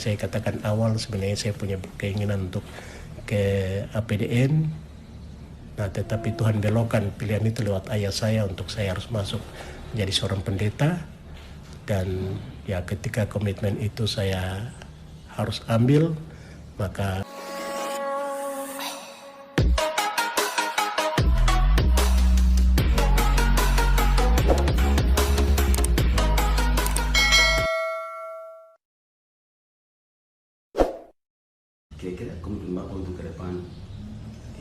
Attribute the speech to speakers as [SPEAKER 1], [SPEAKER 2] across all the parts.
[SPEAKER 1] saya katakan awal, sebenarnya saya punya keinginan untuk ke APDN. Nah, tetapi Tuhan belokkan pilihan itu lewat ayah saya untuk saya harus masuk menjadi seorang pendeta. Dan ya ketika komitmen itu saya harus ambil, maka
[SPEAKER 2] kira-kira komitmen Bapak untuk ke depan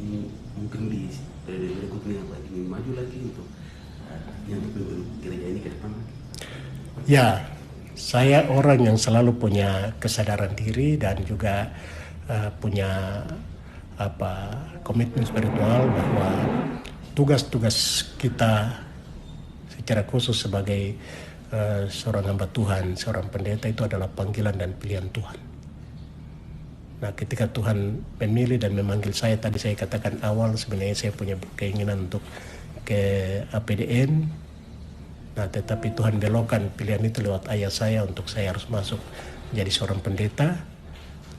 [SPEAKER 2] ini mungkin di periode berikutnya apa ingin maju lagi untuk yang gereja ini ke depan lagi?
[SPEAKER 1] Ya, saya orang yang selalu punya kesadaran diri dan juga punya komitmen spiritual bahwa tugas-tugas kita secara khusus sebagai seorang hamba Tuhan, seorang pendeta itu adalah panggilan dan pilihan Tuhan. Nah, ketika Tuhan memilih dan memanggil saya, tadi saya katakan awal, sebenarnya saya punya keinginan untuk ke APDN. Nah, tetapi Tuhan belokkan pilihan itu lewat ayah saya untuk saya harus masuk menjadi seorang pendeta.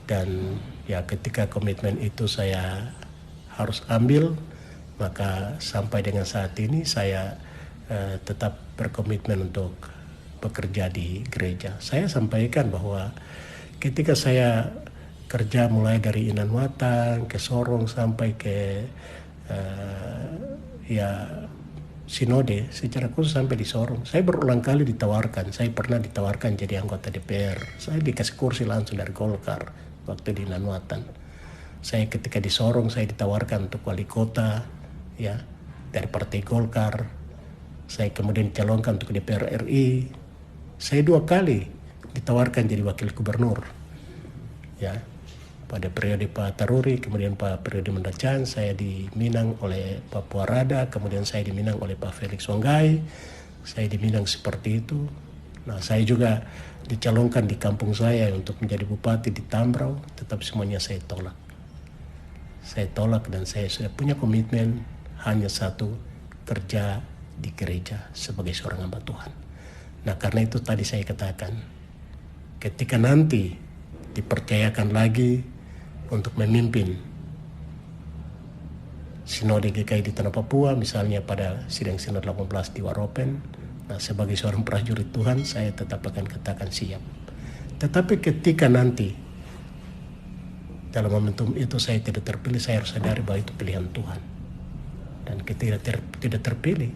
[SPEAKER 1] Dan ya ketika komitmen itu saya harus ambil, maka sampai dengan saat ini saya tetap berkomitmen untuk bekerja di gereja. Saya sampaikan bahwa ketika saya kerja mulai dari Inan Watang ke Sorong sampai ke Sinode, secara khusus sampai di Sorong, saya berulang kali ditawarkan. Saya pernah ditawarkan jadi anggota DPR. Saya dikasih kursi langsung dari Golkar waktu di Inan Watang. Saya ketika di Sorong saya ditawarkan untuk wali kota, ya, dari Partai Golkar. Saya kemudian dicalonkan untuk DPR RI. Saya 2 kali ditawarkan jadi wakil gubernur, ya. Pada periode Pak Taruri, kemudian periode Mendacan, saya diminang oleh Pak Puarada, kemudian saya diminang oleh Pak Felix Wanggai, saya diminang seperti itu. Nah, saya juga dicalonkan di kampung saya untuk menjadi bupati di Tambrau, tetapi semuanya saya tolak. Saya tolak dan saya sudah punya komitmen hanya satu, kerja di gereja sebagai seorang hamba Tuhan. Nah, karena itu tadi saya katakan, ketika nanti dipercayakan lagi untuk memimpin Sinode GKI di Tanah Papua, misalnya pada sidang Sinode 18 di Waropen, nah sebagai seorang prajurit Tuhan, saya tetap akan katakan siap. Tetapi ketika nanti dalam momentum itu saya tidak terpilih, saya harus sadari bahwa itu pilihan Tuhan. Dan ketika tidak terpilih,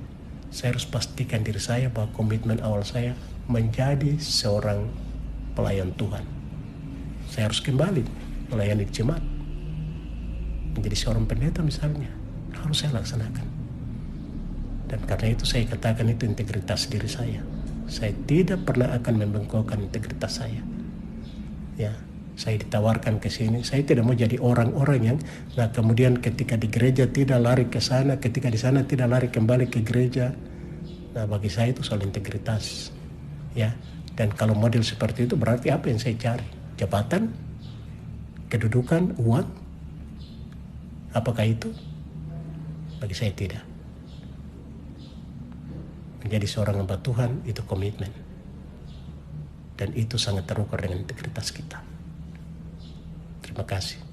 [SPEAKER 1] saya harus pastikan diri saya bahwa komitmen awal saya menjadi seorang pelayan Tuhan. Saya harus kembali melayani jemaat, menjadi seorang pendeta misalnya, harus saya laksanakan. Dan karena itu saya katakan itu integritas diri saya. Saya tidak pernah akan membengkokkan integritas saya. Ya, saya ditawarkan ke sini, saya tidak mau jadi orang-orang yang, nah kemudian ketika di gereja tidak lari ke sana, ketika di sana tidak lari kembali ke gereja. Nah, bagi saya itu soal integritas, ya. Dan kalau model seperti itu berarti apa yang saya cari? Jabatan, kedudukan, uang? Apakah itu? Bagi saya tidak. Menjadi seorang hamba Tuhan itu komitmen. Dan itu sangat terukur dengan integritas kita. Terima kasih.